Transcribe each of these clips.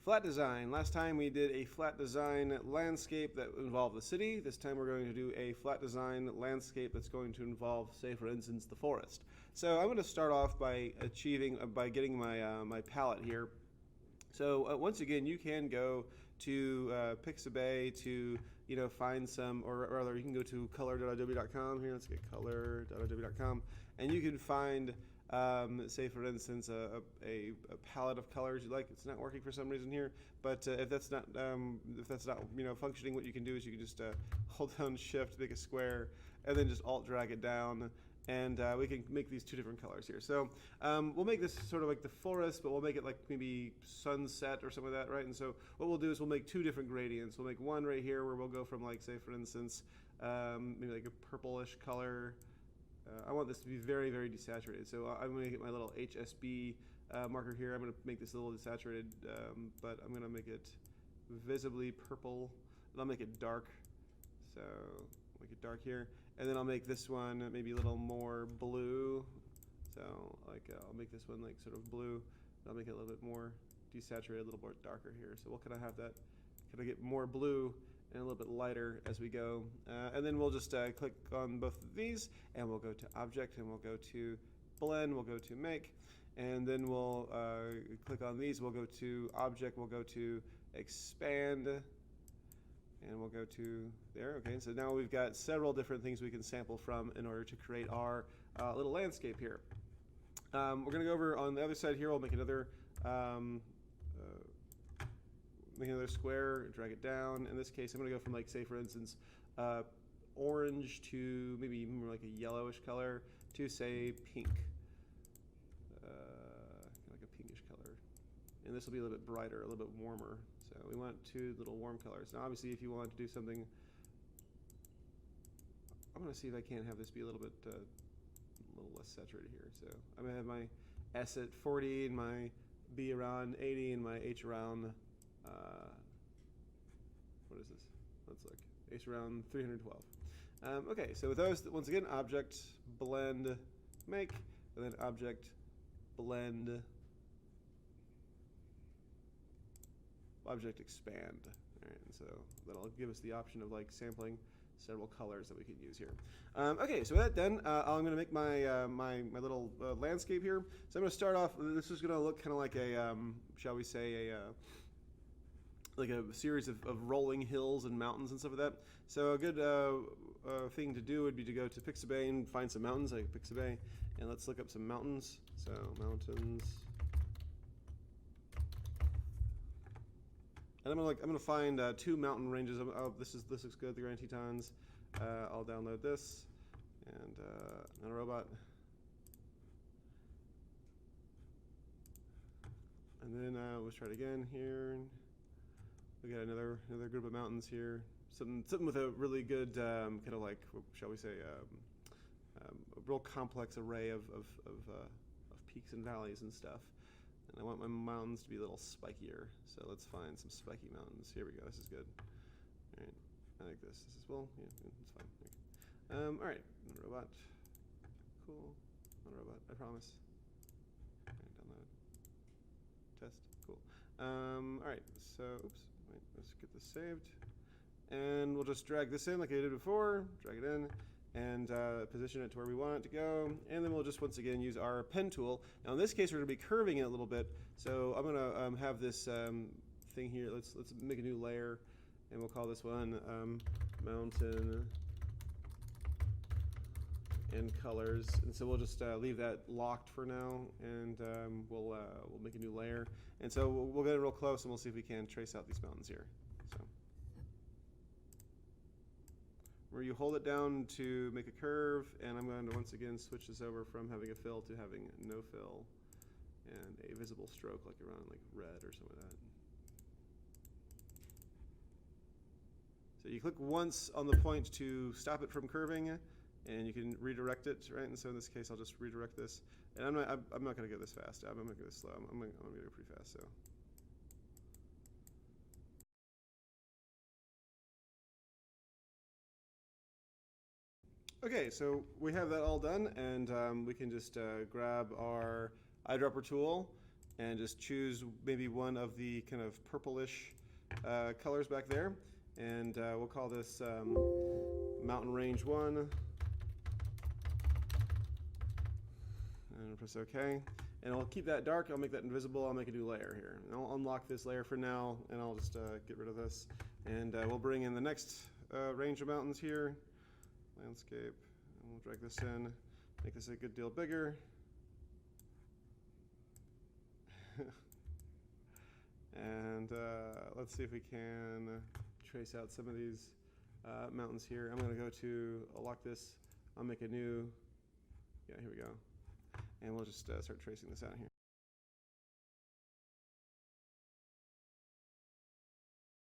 Flat design. Last time we did a flat design landscape that involved the city. This time we're going to do a flat design landscape that's going to involve, say for instance, the forest. So I'm going to start off by getting my palette here. So once again, you can go to Pixabay to find some, or rather you can go to color.adobe.com. Here, let's get color.adobe.com, and you can find say for instance a palette of colors you like. It's not working for some reason here, but if that's not functioning, what you can do is you can just hold down Shift, make a square, and then just Alt drag it down, and we can make these two different colors here. So we'll make this sort of like the forest, but we'll make it like maybe sunset or something like that, right? And so what we'll do is we'll make two different gradients. We'll make one right here where we'll go from, like, say for instance maybe like a purplish color. I want this to be very, very desaturated, so I'm going to get my little HSB marker here. I'm going to make this a little desaturated, but I'm going to make it visibly purple, and I'll make it dark. So make it dark here, and then I'll make this one maybe a little more blue. So like I'll make this one like sort of blue, and I'll make it a little bit more desaturated, a little more darker here. So we'll kind of have that, kind of get more blue and a little bit lighter as we go, and then we'll just click on both of these, and we'll go to Object, and we'll go to Blend, we'll go to Make, and then we'll click on these, we'll go to Object, we'll go to Expand, and we'll go to there. Okay, so now we've got several different things we can sample from in order to create our little landscape here. We're going to go over on the other side here. We'll make another square, drag it down. In this case, I'm going to go from, like, say for instance, orange to maybe more like a yellowish color to, say, pink, like a pinkish color. And this will be a little bit brighter, a little bit warmer. So we want two little warm colors. Now, obviously, if you want to do something, I'm going to see if I can't have this be a little bit, a little less saturated here. So I'm going to have my S at 40 and my B around 80 and my H around what is this? Let's look. H around 312. Okay, so with those, once again, Object, Blend, Make, and then Object, Blend, Object, Expand. All right, and so that'll give us the option of, like, sampling several colors that we can use here. Okay, so with that done, I'm going to make my my little landscape here. So I'm going to start off. This is going to look kind of like a, shall we say, like a series of rolling hills and mountains and stuff like that. So a good thing to do would be to go to Pixabay and find some mountains, like Pixabay, and let's look up some mountains. So mountains, and I'm gonna find two mountain ranges. This looks good. The Grand Tetons. I'll download this, and not a robot. And then let's try it again here. We got another group of mountains here. Something with a really good kind of, like, shall we say, a real complex array of peaks and valleys and stuff. And I want my mountains to be a little spikier. So let's find some spiky mountains. Here we go. This is good. All right, I like this. This is, well, yeah, it's fine. Okay. All right, not a robot. Cool. Not a robot. I promise. All right, download. Test. Cool. All right. So, oops. Wait, let's get this saved, and we'll just drag this in like I did before. Drag it in and position it to where we want it to go, and then we'll just once again use our pen tool. Now in this case we're going to be curving it a little bit, so I'm going to have this thing here. Let's make a new layer, and we'll call this one mountain and colors. And so we'll just leave that locked for now, and we'll make a new layer. And so we'll get it real close, and we'll see if we can trace out these mountains here. So where you hold it down to make a curve, and I'm going to once again switch this over from having a fill to having no fill and a visible stroke, like around like red or something like that. So you click once on the point to stop it from curving, and you can redirect it, right? And so in this case, I'll just redirect this. And I'm not going to go this fast. I'm going to go this slow. I'm going to go pretty fast. So. Okay, so we have that all done, and we can just grab our eyedropper tool, and just choose maybe one of the kind of purplish colors back there, and we'll call this Mountain Range 1, and press OK. And I'll keep that dark, I'll make that invisible, I'll make a new layer here. And I'll unlock this layer for now, and I'll just get rid of this. And we'll bring in the next range of mountains here, landscape, and we'll drag this in, make this a good deal bigger. And let's see if we can trace out some of these mountains here. I'm going to go to, I'll lock this, I'll make a new, yeah, here we go. And we'll just start tracing this out here.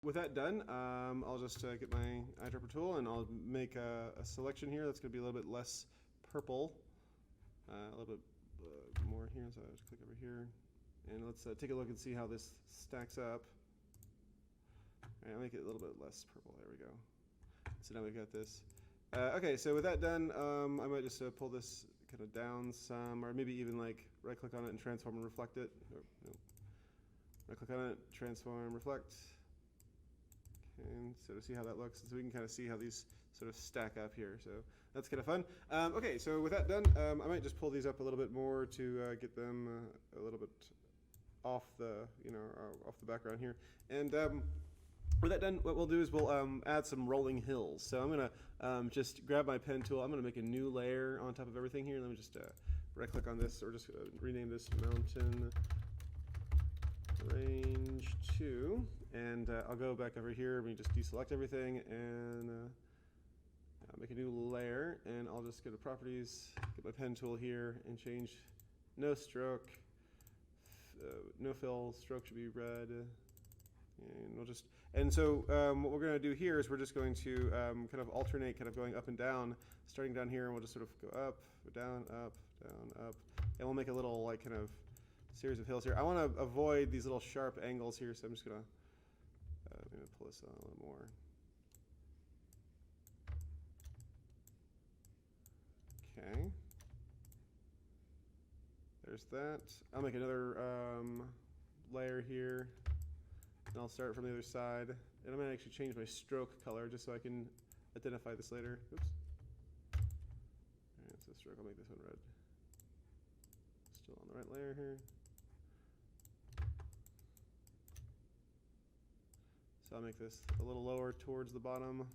With that done, I'll just get my eyedropper tool and I'll make a selection here that's going to be a little bit less purple, a little bit more here. So I'll just click over here, and let's take a look and see how this stacks up. All right, I'll make it a little bit less purple. There we go. So now we've got this. Okay, so with that done, I might just pull this kind of down some, or maybe even like right click on it and transform and reflect it. Nope. Right click on it, transform, reflect. And so to see how that looks, so we can kind of see how these sort of stack up here. So that's kind of fun. Okay, so with that done, I might just pull these up a little bit more to get them a little bit off the, off the background here. And with that done, what we'll do is we'll add some rolling hills. So I'm gonna just grab my pen tool. I'm gonna make a new layer on top of everything here. Let me just right click on this, or just rename this Mountain Range 2. And I'll go back over here. Let me just deselect everything and make a new layer. And I'll just go to properties, get my pen tool here, and change no stroke, no fill. Stroke should be red. And we'll just, and so what we're going to do here is we're just going to kind of alternate, kind of going up and down, starting down here, and we'll just sort of go up, down, up, down, up, and we'll make a little like kind of series of hills here. I want to avoid these little sharp angles here, so I'm just going to maybe pull this on a little more. Okay. There's that. I'll make another layer here. And I'll start from the other side. And I'm going to actually change my stroke color just so I can identify this later. Oops. Alright, so stroke, I'll make this one red. Still on the right layer here. So I'll make this a little lower towards the bottom.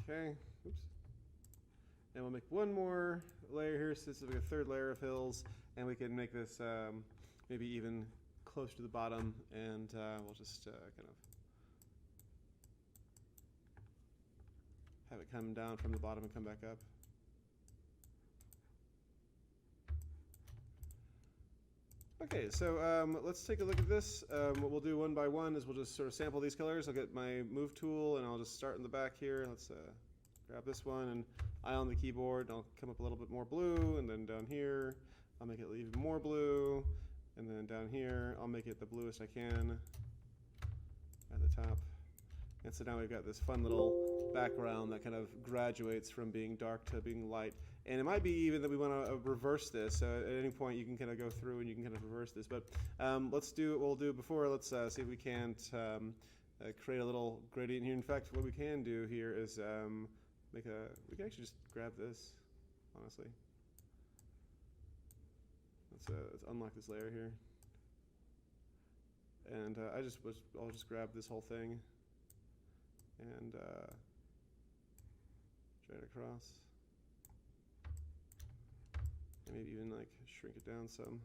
Okay, oops. And we'll make one more layer here, so this is like a third layer of hills, and we can make this maybe even close to the bottom, and we'll just kind of have it come down from the bottom and come back up. Okay, so let's take a look at this. What we'll do one by one is we'll just sort of sample these colors. I'll get my move tool and I'll just start in the back here. Let's grab this one and eye on the keyboard. And I'll come up a little bit more blue, and then down here I'll make it even more blue, and then down here I'll make it the bluest I can at the top. And so now we've got this fun little background that kind of graduates from being dark to being light. And it might be even that we want to reverse this. So at any point you can kind of go through and you can kind of reverse this. But let's do what we'll do before. Let's see if we can't create a little gradient here. In fact, what we can do here is we can actually just grab this, honestly. Let's unlock this layer here. And I'll just grab this whole thing and drag it across. And maybe even like shrink it down some.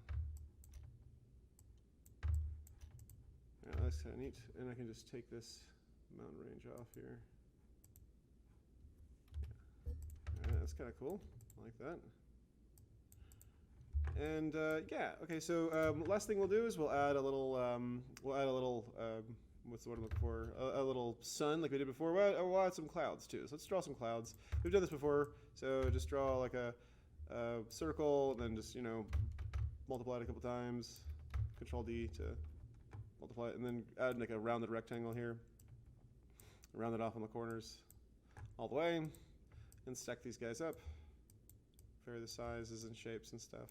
Yeah, that's kind of neat. And I can just take this mountain range off here. Yeah. Alright, that's kind of cool. I like that. And yeah, okay. So last thing we'll do is we'll add a little what's the word I'm looking for? A little sun like we did before. We'll add some clouds too. So let's draw some clouds. We've done this before. So just draw like a circle, and then just multiply it a couple times. Control D to multiply it, and then add like a rounded rectangle here. Round it off on the corners all the way, and stack these guys up. vary the sizes and shapes and stuff.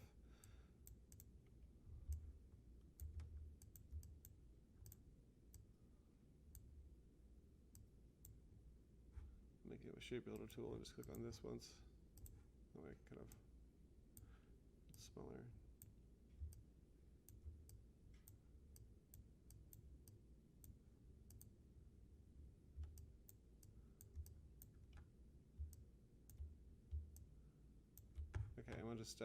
Make it a shape builder tool and just click on this once. That way kind of it's smaller. Okay, and we'll just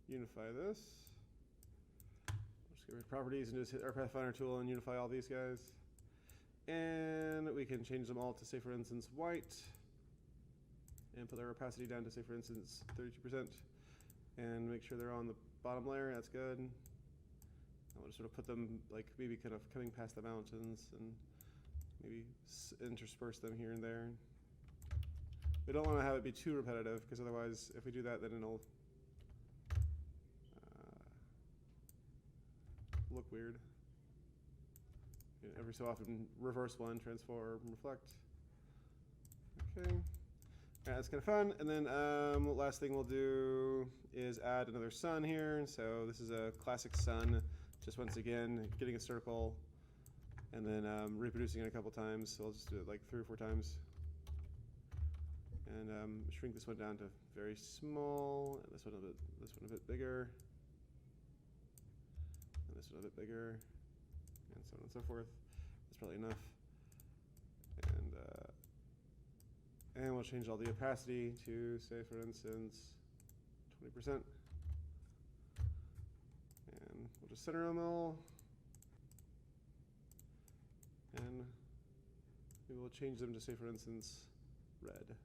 unify this. Just get rid of properties and just hit our Pathfinder tool and unify all these guys. And we can change them all to, say, for instance, white. And put their opacity down to, say, for instance, 32%. And make sure they're on the bottom layer. That's good. I want to sort of put them, like, maybe kind of coming past the mountains and maybe intersperse them here and there. We don't want to have it be too repetitive, because otherwise, if we do that, then it'll look weird. Every so often, reverse one, transform, reflect. Okay. That's kind of fun. And then last thing we'll do is add another sun here. So this is a classic sun, just once again, getting a circle and then reproducing it a couple times. So I'll just do it like 3 or 4 times. And shrink this one down to very small, and this one a bit bigger, and this one a bit bigger, and so on and so forth. That's probably enough. And we'll change all the opacity to, say, for instance, 20%. And we'll just center them all. And we will change them to, say, for instance, red.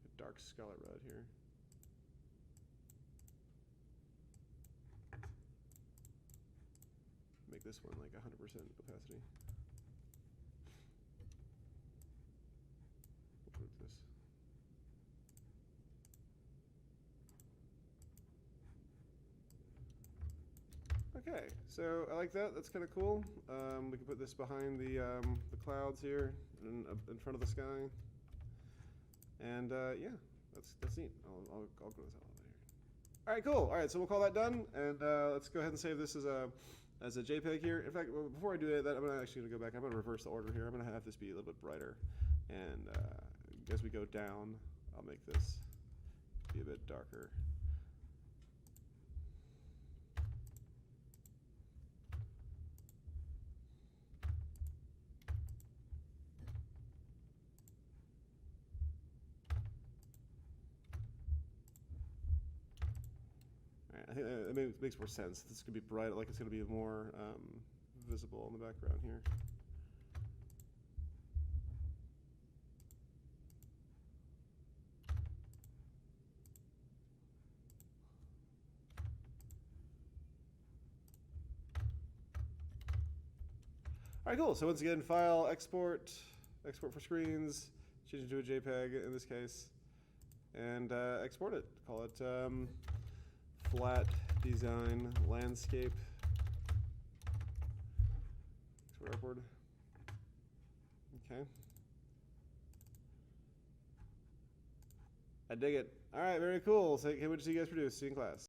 A dark scarlet red here. Make this one like 100% opacity. This. Okay, so I like that. That's kind of cool. We can put this behind the clouds here in front of the sky. And yeah, that's neat. I'll grow this out over here. All right, cool. All right, so we'll call that done, and let's go ahead and save this as a JPEG here. In fact, before I do that, I'm actually gonna go back. I'm gonna reverse the order here. I'm gonna have this be a little bit brighter, and as we go down, I'll make this be a bit darker. All right, I think it makes more sense. This is gonna be bright, like it's gonna be more visible in the background here. All right, cool. So once again, file, export for screens, change it to a JPEG in this case, and export it. Call it flat design landscape. Export upward. Okay. I dig it. All right, very cool. So, what did you guys produce? See you in class.